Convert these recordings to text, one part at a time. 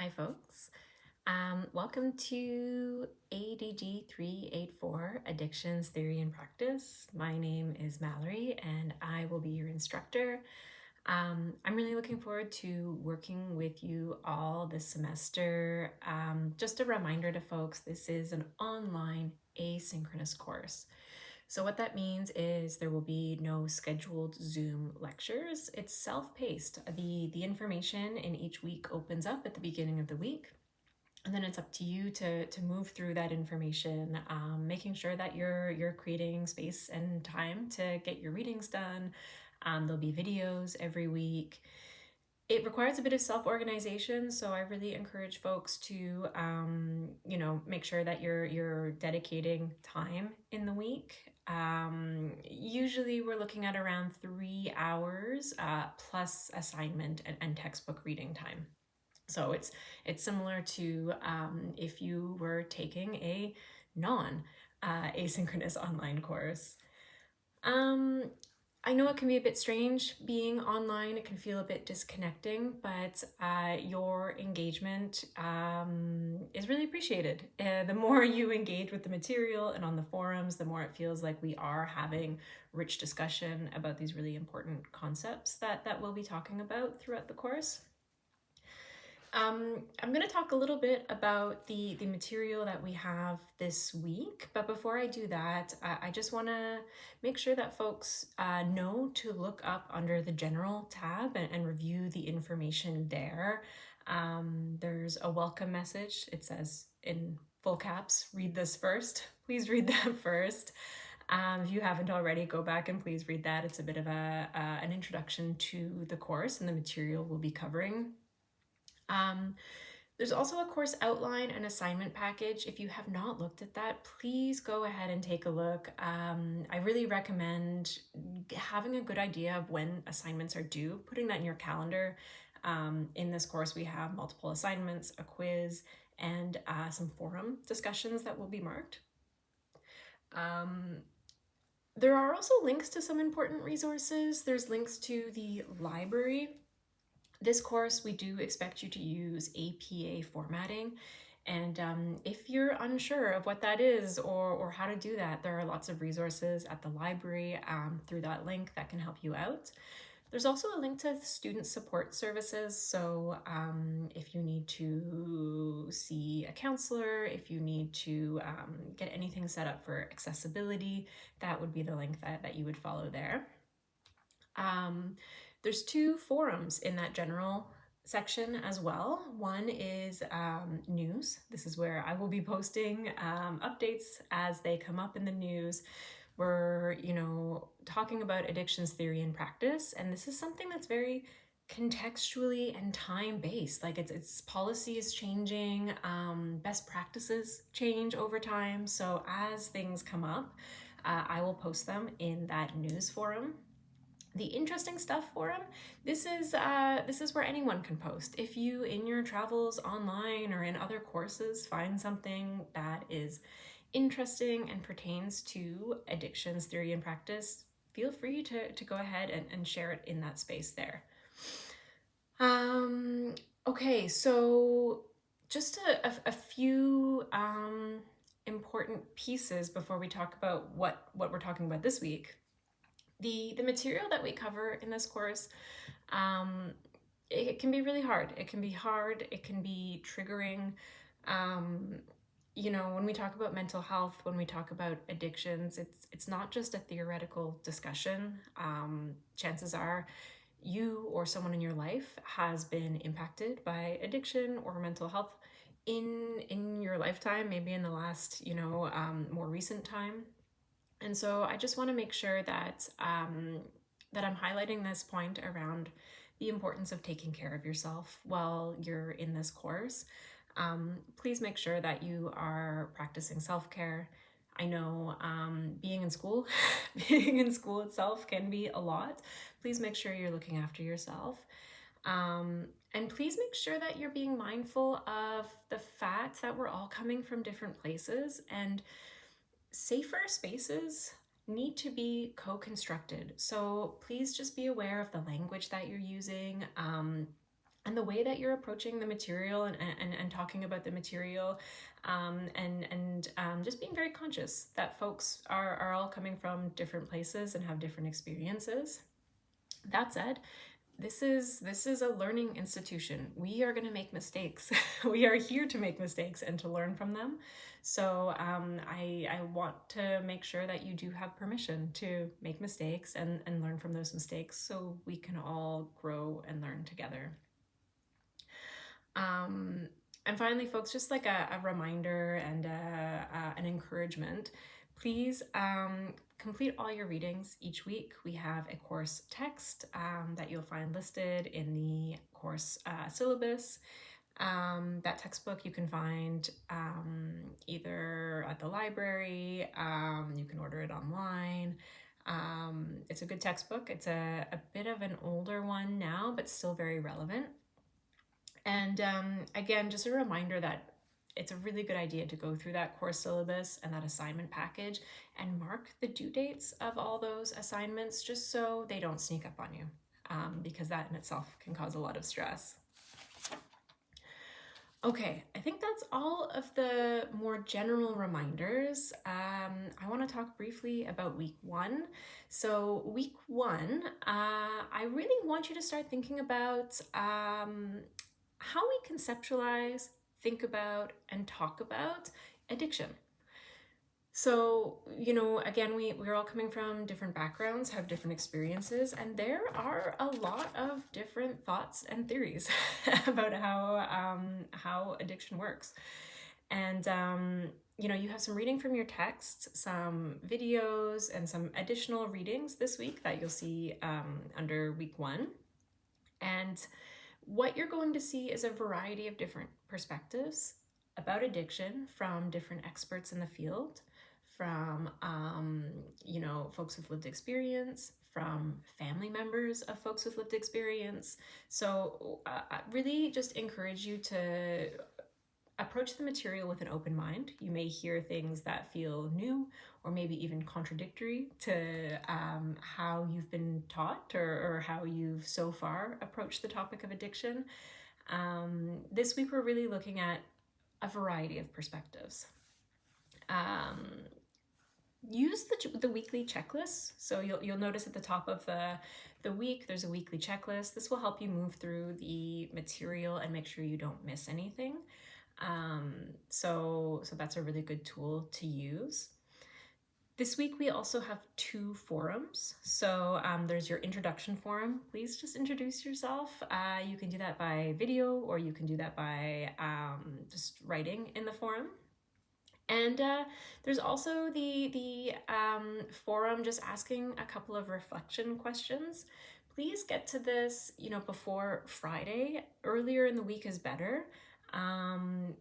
Hi, folks. Welcome to ADG 384 Addictions Theory and Practice. My name is Mallory and I will be your instructor. I'm really looking forward to working with you all this semester. Just a reminder to folks, this is an online asynchronous course. So what that means is there will be no scheduled Zoom lectures. It's self-paced. The information in each week opens up at the beginning of the week. And then it's up to you to move through that information, making sure that you're creating space and time to get your readings done. There'll be videos every week. It requires a bit of self-organization, so I really encourage folks to, make sure that you're dedicating time in the week. Usually we're looking at around 3 hours plus assignment and textbook reading time. So it's similar to if you were taking a non-asynchronous online course. I know it can be a bit strange being online. It can feel a bit disconnecting, but your engagement is really appreciated. The more you engage with the material and on the forums, the more it feels like we are having rich discussion about these really important concepts that we'll be talking about throughout the course. I'm going to talk a little bit about the material that we have this week, but before I do that, I just want to make sure that folks know to look up under the General tab and review the information there. There's a welcome message. It says in full caps, read this first. Please read that first. If you haven't already, go back and please read that. It's a bit of an introduction to the course and the material we'll be covering. There's also a course outline and assignment package. If you have not looked at that, please go ahead and take a look. I really recommend having a good idea of when assignments are due, putting that in your calendar. In this course, we have multiple assignments, a quiz, and some forum discussions that will be marked. There are also links to some important resources. There's links to the library. This course, we do expect you to use APA formatting. And if you're unsure of what that is or how to do that, there are lots of resources at the library through that link that can help you out. There's also a link to student support services. So if you need to see a counselor, if you need to get anything set up for accessibility, that would be the link that you would follow there. There's 2 forums in that general section as well. One is news. This is where I will be posting updates as they come up in the news. We're, talking about addictions theory and practice, and this is something that's very contextually and time-based. Like it's policy is changing, best practices change over time. So as things come up, I will post them in that news forum. The interesting stuff forum, this is where anyone can post. If you, in your travels online or in other courses, find something that is interesting and pertains to addictions theory and practice, feel free to go ahead and share it in that space there. Okay, so just a few important pieces before we talk about what we're talking about this week. The material that we cover in this course, it can be really hard. It can be hard. It can be triggering. When we talk about mental health, when we talk about addictions, it's not just a theoretical discussion. Chances are you or someone in your life has been impacted by addiction or mental health in your lifetime, maybe in the last, more recent time. And so I just want to make sure that that I'm highlighting this point around the importance of taking care of yourself while you're in this course. Please make sure that you are practicing self-care. I know being in school itself can be a lot. Please make sure you're looking after yourself. And please make sure that you're being mindful of the fact that we're all coming from different places, and safer spaces need to be co-constructed. So please just be aware of the language that you're using. and the way that you're approaching the material and talking about the material, and just being very conscious that folks are all coming from different places and have different experiences. That said, this is a learning institution. We are going to make mistakes. We are here to make mistakes and to learn from them. So I want to make sure that you do have permission to make mistakes and learn from those mistakes, so we can all grow and learn together. And finally, folks, just like a reminder and an encouragement, please complete all your readings each week. We have a course text that you'll find listed in the course syllabus. That textbook you can find either at the library, you can order it online. It's a good textbook. It's a bit of an older one now, but still very relevant. And again, just a reminder that it's a really good idea to go through that course syllabus and that assignment package and mark the due dates of all those assignments, just so they don't sneak up on you, because that in itself can cause a lot of stress. Okay, I think that's all of the more general reminders. I want to talk briefly about week 1. So week 1, I really want you to start thinking about how we conceptualize, think about, and talk about addiction. So, again, we're all coming from different backgrounds, have different experiences, and there are a lot of different thoughts and theories about how addiction works. And, you have some reading from your text, some videos, and some additional readings this week that you'll see under week 1. And what you're going to see is a variety of different perspectives about addiction from different experts in the field, from folks with lived experience, from family members of folks with lived experience. So I really just encourage you to approach the material with an open mind. You may hear things that feel new or maybe even contradictory to how you've been taught or how you've so far approached the topic of addiction. This week, we're really looking at a variety of perspectives. Use the weekly checklist. So you'll notice at the top of the week, there's a weekly checklist. This will help you move through the material and make sure you don't miss anything. So that's a really good tool to use. This week, we also have 2 forums. So there's your introduction forum. Please just introduce yourself. You can do that by video, or you can do that by just writing in the forum. And there's also the forum just asking a couple of reflection questions. Please get to this, before Friday. Earlier in the week is better.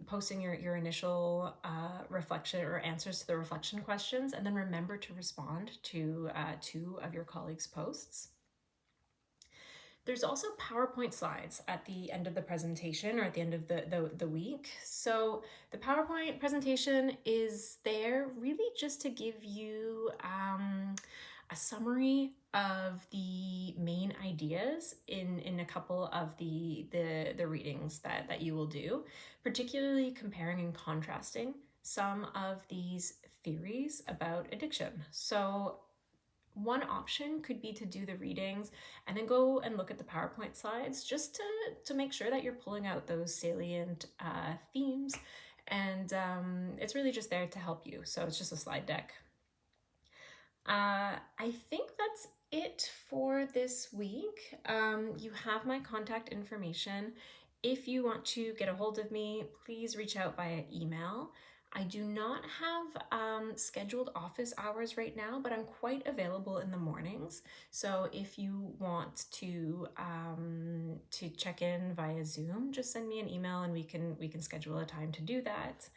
Posting your initial reflection or answers to the reflection questions, and then remember to respond to 2 of your colleagues' posts. There's also PowerPoint slides at the end of the presentation or at the end of the week. So the PowerPoint presentation is there really just to give you a summary of the main ideas in a couple of the readings that you will do, particularly comparing and contrasting some of these theories about addiction. So one option could be to do the readings and then go and look at the PowerPoint slides just to make sure that you're pulling out those salient themes. And it's really just there to help you. So it's just a slide deck. I think that's it for this week. You have my contact information. If you want to get a hold of me, please reach out via email. I do not have scheduled office hours right now, but I'm quite available in the mornings. So if you want to check in via Zoom, just send me an email and we can schedule a time to do that.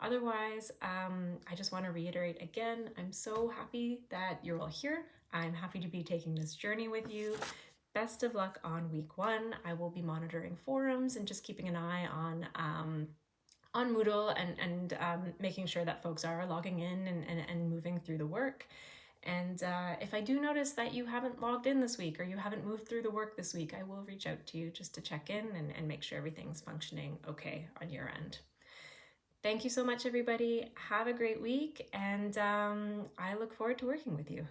Otherwise, I just want to reiterate again, I'm so happy that you're all here. I'm happy to be taking this journey with you. Best of luck on week 1. I will be monitoring forums and just keeping an eye on Moodle and making sure that folks are logging in and moving through the work. And if I do notice that you haven't logged in this week or you haven't moved through the work this week, I will reach out to you just to check in and make sure everything's functioning okay on your end. Thank you so much, everybody. Have a great week, and I look forward to working with you.